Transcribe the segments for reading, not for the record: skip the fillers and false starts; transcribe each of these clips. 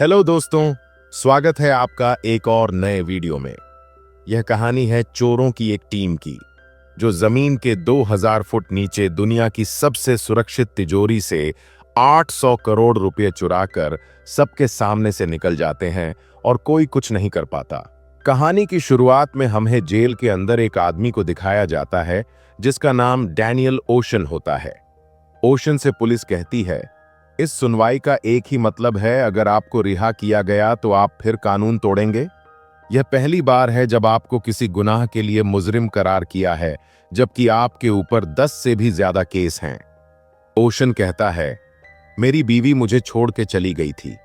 Hello दोस्तों, स्वागत है आपका एक और नए वीडियो में। यह कहानी है चोरों की एक टीम की, जो जमीन के 2000 फुट नीचे दुनिया की सबसे सुरक्षित तिजोरी से 800 करोड़ रुपए चुराकर सबके सामने से निकल जाते हैं और कोई कुछ नहीं कर पाता। कहानी की शुरुआत में हमें जेल के अंदर एक आदमी को दिखाया जाता है जिसका नाम डैनियल ओशन होता है। ओशन से पुलिस कहती है, इस सुनवाई का एक ही मतलब है, अगर आपको रिहा किया गया तो आप फिर कानून तोड़ेंगे। यह पहली बार है जब आपको किसी गुनाह के लिए मुजरिम करार किया है, जबकि आपके ऊपर 10 से भी ज्यादा केस हैं। ओशन कहता है, मेरी बीवी मुझे छोड़ के चली गई थी।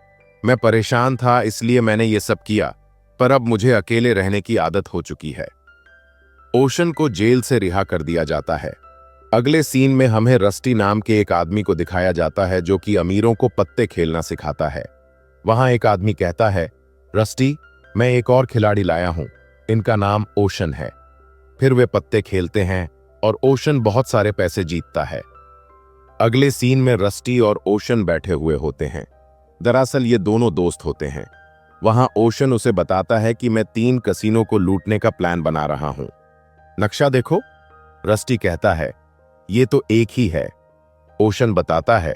मैं परेशान था, इसलिए मैंने ये सब किया, पर अब मुझे अकेले रहने की आदत हो चुकी है। ओशन को जेल से रिहा कर दिया जाता है। अगले सीन में हमें रस्टी नाम के एक आदमी को दिखाया जाता है जो कि अमीरों को पत्ते खेलना सिखाता है। वहां एक आदमी कहता है, रस्टी, मैं एक और खिलाड़ी लाया हूं, इनका नाम ओशन है। फिर वे पत्ते खेलते हैं और ओशन बहुत सारे पैसे जीतता है। अगले सीन में रस्टी और ओशन बैठे हुए होते हैं। दरअसल ये दोनों दोस्त होते हैं। वहां ओशन उसे बताता है कि मैं 3 कसीनो को लूटने का प्लान बना रहा हूं। नक्शा देखो। रस्टी कहता है, ये तो एक ही है। ओशन बताता है,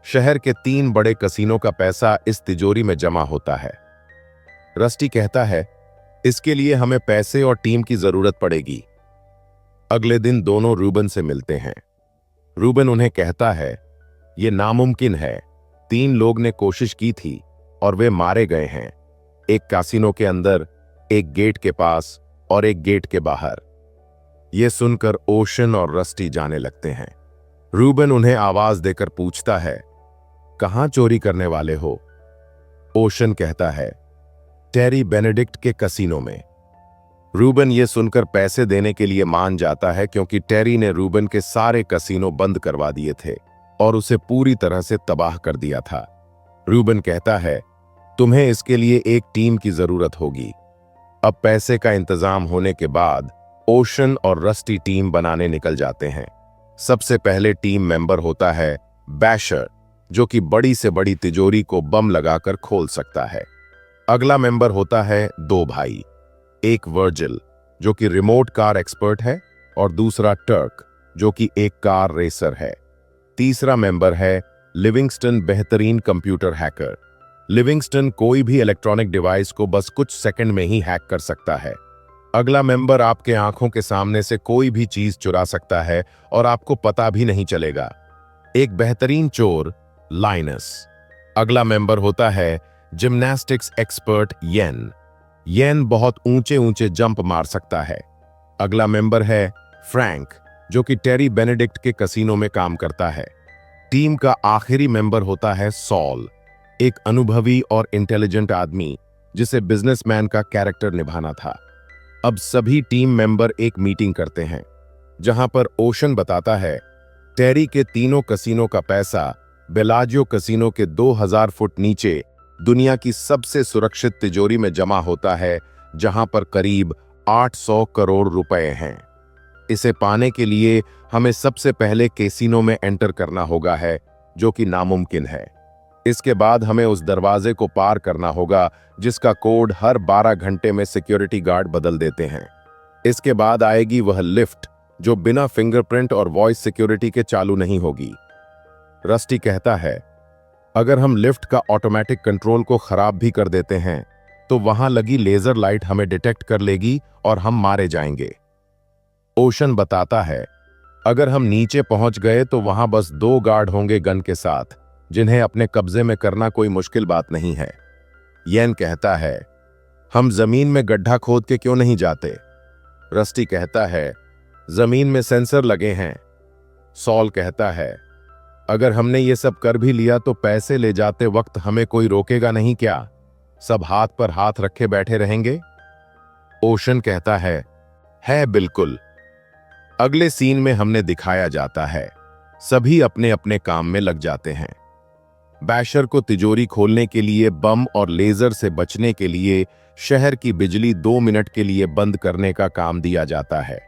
शहर के 3 बड़े कसीनो का पैसा इस तिजोरी में जमा होता है। रस्टी कहता है, इसके लिए हमें पैसे और टीम की जरूरत पड़ेगी। अगले दिन दोनों रूबन से मिलते हैं। रूबन उन्हें कहता है, यह नामुमकिन है। 3 लोग ने कोशिश की थी और वे मारे गए हैं, एक कासिनो के अंदर, एक गेट के पास और एक गेट के बाहर। यह सुनकर ओशन और रस्टी जाने लगते हैं। रूबन उन्हें आवाज देकर पूछता है, कहां चोरी करने वाले हो? ओशन कहता है, टेरी बेनेडिक्ट के कसीनो में। रूबन यह सुनकर पैसे देने के लिए मान जाता है, क्योंकि टेरी ने रूबन के सारे कसीनो बंद करवा दिए थे और उसे पूरी तरह से तबाह कर दिया था। रूबन कहता है, तुम्हें इसके लिए एक टीम की जरूरत होगी। अब पैसे का इंतजाम होने के बाद ओशन और रस्टी टीम बनाने निकल जाते हैं। सबसे पहले टीम मेंबर होता है बैशर, जो कि बड़ी से बड़ी तिजोरी को बम लगाकर खोल सकता है। अगला मेंबर होता है 2 भाई, एक वर्जिल जो कि रिमोट कार एक्सपर्ट है और दूसरा टर्क जो कि एक कार रेसर है। तीसरा मेंबर है लिविंगस्टन, बेहतरीन कंप्यूटर हैकर। लिविंगस्टन कोई भी इलेक्ट्रॉनिक डिवाइस को बस कुछ सेकंड में ही हैक कर सकता है। अगला मेंबर आपके आंखों के सामने से कोई भी चीज चुरा सकता है और आपको पता भी नहीं चलेगा, एक बेहतरीन चोर लाइनस। अगला मेंबर होता है जिम्नास्टिक्स एक्सपर्ट येन। येन बहुत ऊंचे ऊंचे जंप मार सकता है। अगला मेंबर है फ्रैंक, जो कि टेरी बेनेडिक्ट के कसीनो में काम करता है। टीम का आखिरी मेंबर होता है सॉल, एक अनुभवी और इंटेलिजेंट आदमी जिसे बिजनेसमैन का कैरेक्टर निभाना था। अब सभी टीम मेंबर एक मीटिंग करते हैं, जहां पर ओशन बताता है, टेरी के 3 कसीनो का पैसा बेलाजियो कसीनो के 2000 फुट नीचे दुनिया की सबसे सुरक्षित तिजोरी में जमा होता है, जहां पर करीब 800 करोड़ रुपए हैं। इसे पाने के लिए हमें सबसे पहले कैसीनो में एंटर करना होगा है, जो कि नामुमकिन है। इसके बाद हमें उस दरवाजे को पार करना होगा जिसका कोड हर 12 घंटे में सिक्योरिटी गार्ड बदल देते हैं। इसके बाद आएगी वह लिफ्ट जो बिना फिंगरप्रिंट और वॉइस सिक्योरिटी के चालू नहीं होगी। रस्टी कहता है, अगर हम लिफ्ट का ऑटोमेटिक कंट्रोल को खराब भी कर देते हैं तो वहां लगी लेजर लाइट हमें डिटेक्ट कर लेगी और हम मारे जाएंगे। ओशन बताता है, अगर हम नीचे पहुंच गए तो वहां बस 2 गार्ड होंगे गन के साथ, जिन्हें अपने कब्जे में करना कोई मुश्किल बात नहीं है। येन कहता है, हम जमीन में गड्ढा खोद के क्यों नहीं जाते? रस्टी कहता है, जमीन में सेंसर लगे हैं। सॉल कहता है, अगर हमने ये सब कर भी लिया तो पैसे ले जाते वक्त हमें कोई रोकेगा नहीं क्या? सब हाथ पर हाथ रखे बैठे रहेंगे? ओशन कहता है बिल्कुल। अगले सीन में हमने दिखाया जाता है, सभी अपने अपने काम में लग जाते हैं। बैशर को तिजोरी खोलने के लिए बम और लेजर से बचने के लिए शहर की बिजली 2 मिनट के लिए बंद करने का काम दिया जाता है।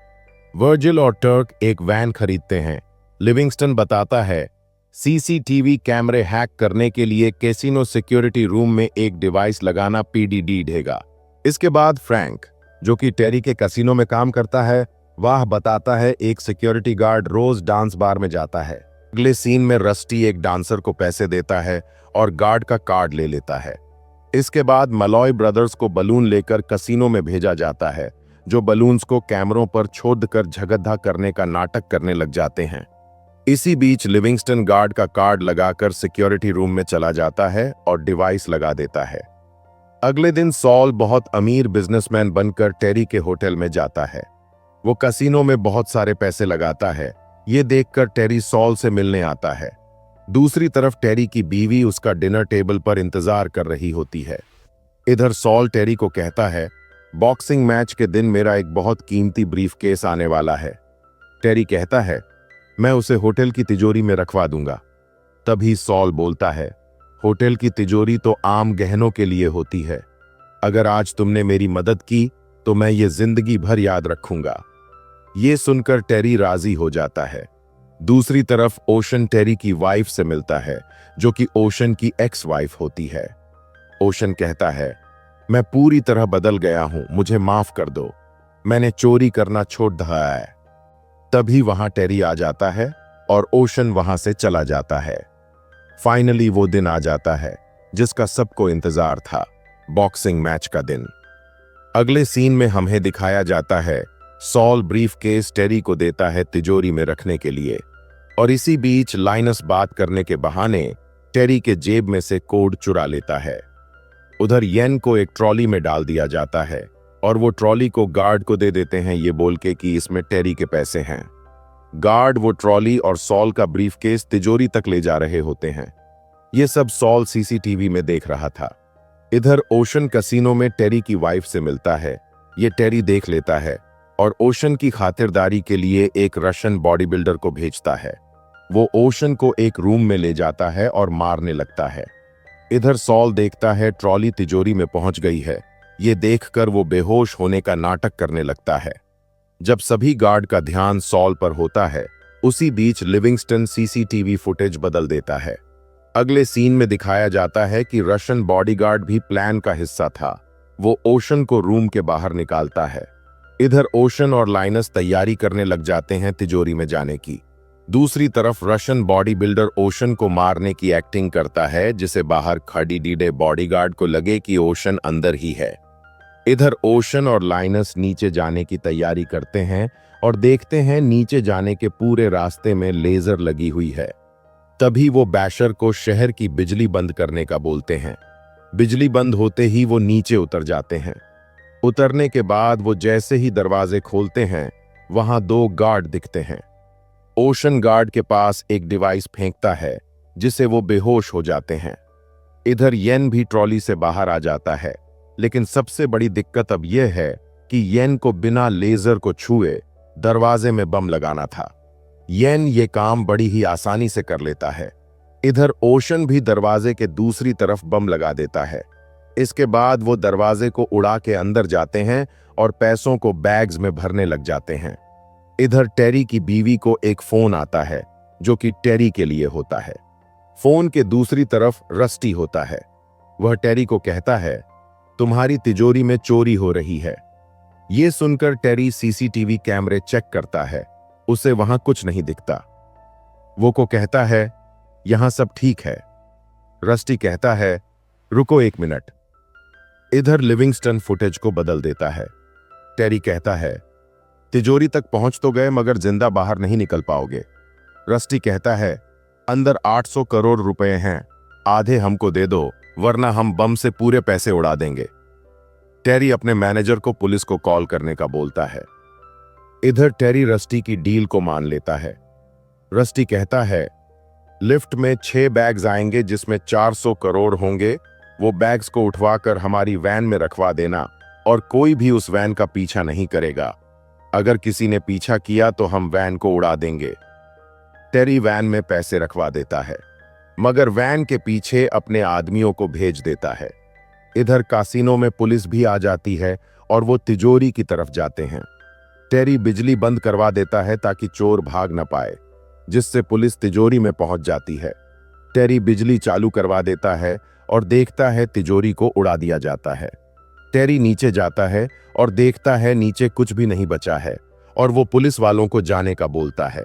वर्जिल और टर्क एक वैन खरीदते हैं। लिविंगस्टन बताता है, सीसीटीवी कैमरे हैक करने के लिए कैसीनो सिक्योरिटी रूम में एक डिवाइस लगाना पीडीडी ढेगा। इसके बाद फ्रैंक, जो कि टेरी के कैसीनो में काम करता है, वह बताता है एक सिक्योरिटी गार्ड रोज डांस बार में जाता है। अगले सीन में रस्टी एक डांसर को पैसे देता है और गार्ड का कार्ड ले लेता है। इसके बाद मलॉय ब्रदर्स को बलून लेकर कैसीनो में भेजा जाता है, जो बलून्स को कैमरों पर छोड़कर झगड़ा करने का नाटक करने लग जाते हैं। इसी बीच लिविंगस्टन गार्ड का कार्ड लगाकर सिक्योरिटी रूम में चला जाता है और डिवाइस लगा देता है। अगले दिन सॉल बहुत अमीर बिजनेसमैन बनकर टेरी के होटल में जाता है। वो कैसीनो में बहुत सारे पैसे लगाता है। ये देखकर टेरी सॉल से मिलने आता है। दूसरी तरफ टेरी की बीवी उसका डिनर टेबल पर इंतजार कर रही होती है। इधर सॉल टेरी को कहता है, बॉक्सिंग मैच के दिन मेरा एक बहुत कीमती ब्रीफकेस आने वाला है। टेरी कहता है, मैं उसे होटल की तिजोरी में रखवा दूंगा। तभी सॉल बोलता है, होटल की तिजोरी तो आम गहनों के लिए होती है। अगर आज तुमने मेरी मदद की तो मैं ये जिंदगी भर याद रखूंगा। ये सुनकर टेरी राजी हो जाता है। दूसरी तरफ ओशन टेरी की वाइफ से मिलता है, जो कि ओशन की एक्स वाइफ होती है। ओशन कहता है, मैं पूरी तरह बदल गया हूं, मुझे माफ कर दो, मैंने चोरी करना छोड़ दिया है। तभी वहां टेरी आ जाता है और ओशन वहां से चला जाता है। फाइनली वो दिन आ जाता है जिसका सबको इंतजार था, बॉक्सिंग मैच का दिन। अगले सीन में हमें दिखाया जाता है सॉल ब्रीफकेस टेरी को देता है तिजोरी में रखने के लिए, और इसी बीच लाइनस बात करने के बहाने टेरी के जेब में से कोड चुरा लेता है। उधर येन को एक ट्रॉली में डाल दिया जाता है और वो ट्रॉली को गार्ड को दे देते हैं, ये बोल के कि इसमें टेरी के पैसे हैं। गार्ड वो ट्रॉली और सॉल का ब्रीफकेस तिजोरी तक ले जा रहे होते हैं। ये सब सॉल सीसीटीवी में देख रहा था। इधर ओशन कैसीनो में टेरी की वाइफ से मिलता है। ये टेरी देख लेता है और ओशन की खातिरदारी के लिए एक रशियन बॉडी बिल्डर को भेजता है। वो ओशन को एक रूम में ले जाता है और मारने लगता है। इधर सॉल देखता है ट्रॉली तिजोरी में पहुंच गई है। ये देखकर वो बेहोश होने का नाटक करने लगता है। जब सभी गार्ड का ध्यान सॉल पर होता है, उसी बीच लिविंगस्टन सीसीटीवी फुटेज बदल देता है। अगले सीन में दिखाया जाता है कि रशियन बॉडीगार्ड भी प्लान का हिस्सा था। वो ओशन को रूम के बाहर निकालता है। इधर ओशन और लाइनस तैयारी करने लग जाते हैं तिजोरी में जाने की। दूसरी तरफ रशियन बॉडी बिल्डर ओशन को मारने की एक्टिंग करता है, जिसे बाहर खड़ी डीडे बॉडीगार्ड को लगे कि ओशन अंदर ही है। इधर ओशन और लाइनस नीचे जाने की तैयारी करते हैं और देखते हैं नीचे जाने के पूरे रास्ते में लेजर लगी हुई है। तभी वो बैशर को शहर की बिजली बंद करने का बोलते हैं। बिजली बंद होते ही वो नीचे उतर जाते हैं। उतरने के बाद वो जैसे ही दरवाजे खोलते हैं, वहां दो गार्ड दिखते हैं। ओशन गार्ड के पास एक डिवाइस फेंकता है, जिसे वो बेहोश हो जाते हैं। इधर येन भी ट्रॉली से बाहर आ जाता है, लेकिन सबसे बड़ी दिक्कत अब यह है कि येन को बिना लेजर को छुए दरवाजे में बम लगाना था। येन ये काम बड़ी ही आसानी से कर लेता है। इधर ओशन भी दरवाजे के दूसरी तरफ बम लगा देता है। इसके बाद वो दरवाजे को उड़ा के अंदर जाते हैं और पैसों को बैग्स में भरने लग जाते हैं। इधर टेरी की बीवी को एक फोन आता है, जो कि टेरी के लिए होता है। फोन के दूसरी तरफ रस्टी होता है। वह टेरी को कहता है, तुम्हारी तिजोरी में चोरी हो रही है। यह सुनकर टेरी सीसीटीवी कैमरे चेक करता है। उसे वहां कुछ नहीं दिखता। वो को कहता है, यहां सब ठीक है। रस्टी कहता है, रुको एक मिनट। इधर लिविंगस्टन फुटेज को बदल देता है। टेरी कहता है, तिजोरी तक पहुंच तो गए मगर जिंदा बाहर नहीं निकल पाओगे। रस्टी कहता है, अंदर 800 करोड़ रुपए हैं, आधे हमको दे दो वरना हम बम से पूरे पैसे उड़ा देंगे। टेरी अपने मैनेजर को पुलिस को कॉल करने का बोलता है। इधर टेरी रस्टी की डील को मान लेता है। रस्टी कहता है, लिफ्ट में 6 बैग्स आएंगे जिसमें 400 करोड़ होंगे। वो बैग्स को उठवाकर हमारी वैन में रखवा देना और कोई भी उस वैन का पीछा नहीं करेगा। अगर किसी ने पीछा किया तो हम वैन को उड़ा देंगे। टेरी वैन में पैसे रखवा देता है, मगर वैन के पीछे अपने आदमियों को भेज देता है। इधर कासिनो में पुलिस भी आ जाती है और वो तिजोरी की तरफ जाते हैं। टेरी बिजली बंद करवा देता है ताकि चोर भाग न पाए। जिससे पुलिस तिजोरी में पहुंच जाती है। टेरी बिजली चालू करवा देता है और देखता है तिजोरी को उड़ा दिया जाता है। टेरी नीचे जाता है और देखता है नीचे कुछ भी नहीं बचा है और वो पुलिस वालों को जाने का बोलता है।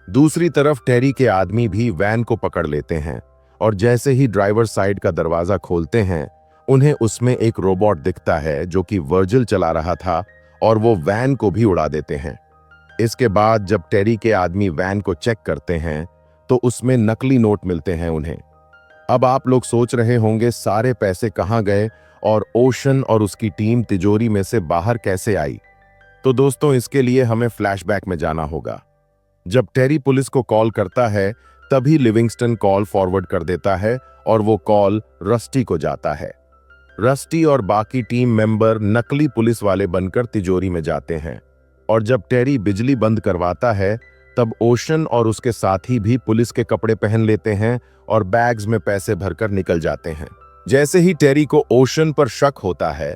दूसरी तरफ टेरी के आदमी भी वैन को पकड़ लेते हैं और जैसे ही ड्राइवर साइड का दरवाजा खोलते हैं, उन्हें उसमें एक रोबोट दिखता है जो कि वर्जिल चला रहा था और वो वैन को भी उड़ा देते हैं। इसके बाद जब टेरी के आदमी वैन को चेक करते हैं तो उसमें नकली नोट मिलते हैं उन्हें। अब आप लोग सोच रहे होंगे सारे पैसे कहाँ गए और ओशन और उसकी टीम तिजोरी में से बाहर कैसे आई। तो दोस्तों, इसके लिए हमें फ्लैशबैक में जाना होगा। जब टेरी पुलिस को कॉल करता है तभी लिविंगस्टन कॉल फॉरवर्ड कर देता है और वो कॉल रस्टी को जाता है। रस्टी और बाकी टीम मेंबर नकली पुलिस वाले बनकर तिजोरी में जाते हैं और जब टेरी बिजली बंद करवाता है तब ओशन और उसके साथी भी पुलिस के कपड़े पहन लेते हैं और बैग्स में पैसे भरकर निकल जाते हैं। जैसे ही टेरी को ओशन पर शक होता है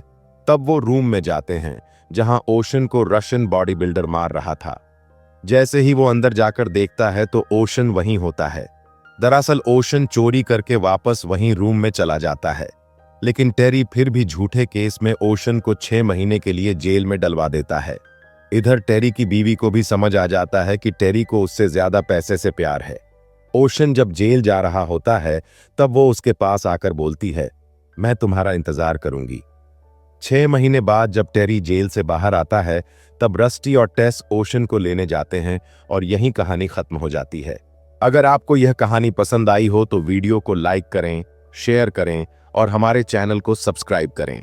तब वो रूम में जाते हैं जहां ओशन को रशियन बॉडी बिल्डर मार रहा था। जैसे ही वो अंदर जाकर देखता है तो ओशन वहीं होता है। दरअसल ओशन चोरी करके वापस वहीं रूम में चला जाता है, लेकिन टेरी फिर भी झूठे केस में ओशन को 6 महीने के लिए जेल में डलवा देता है। इधर टेरी की बीवी को भी समझ आ जाता है कि टेरी को उससे ज्यादा पैसे से प्यार है। ओशन जब जेल जा रहा होता है तब वो उसके पास आकर बोलती है, मैं तुम्हारा इंतजार करूंगी। 6 महीने बाद जब टेरी जेल से बाहर आता है तब रस्टी और टेस ओशन को लेने जाते हैं और यहीं कहानी खत्म हो जाती है। अगर आपको यह कहानी पसंद आई हो तो वीडियो को लाइक करें, शेयर करें और हमारे चैनल को सब्सक्राइब करें।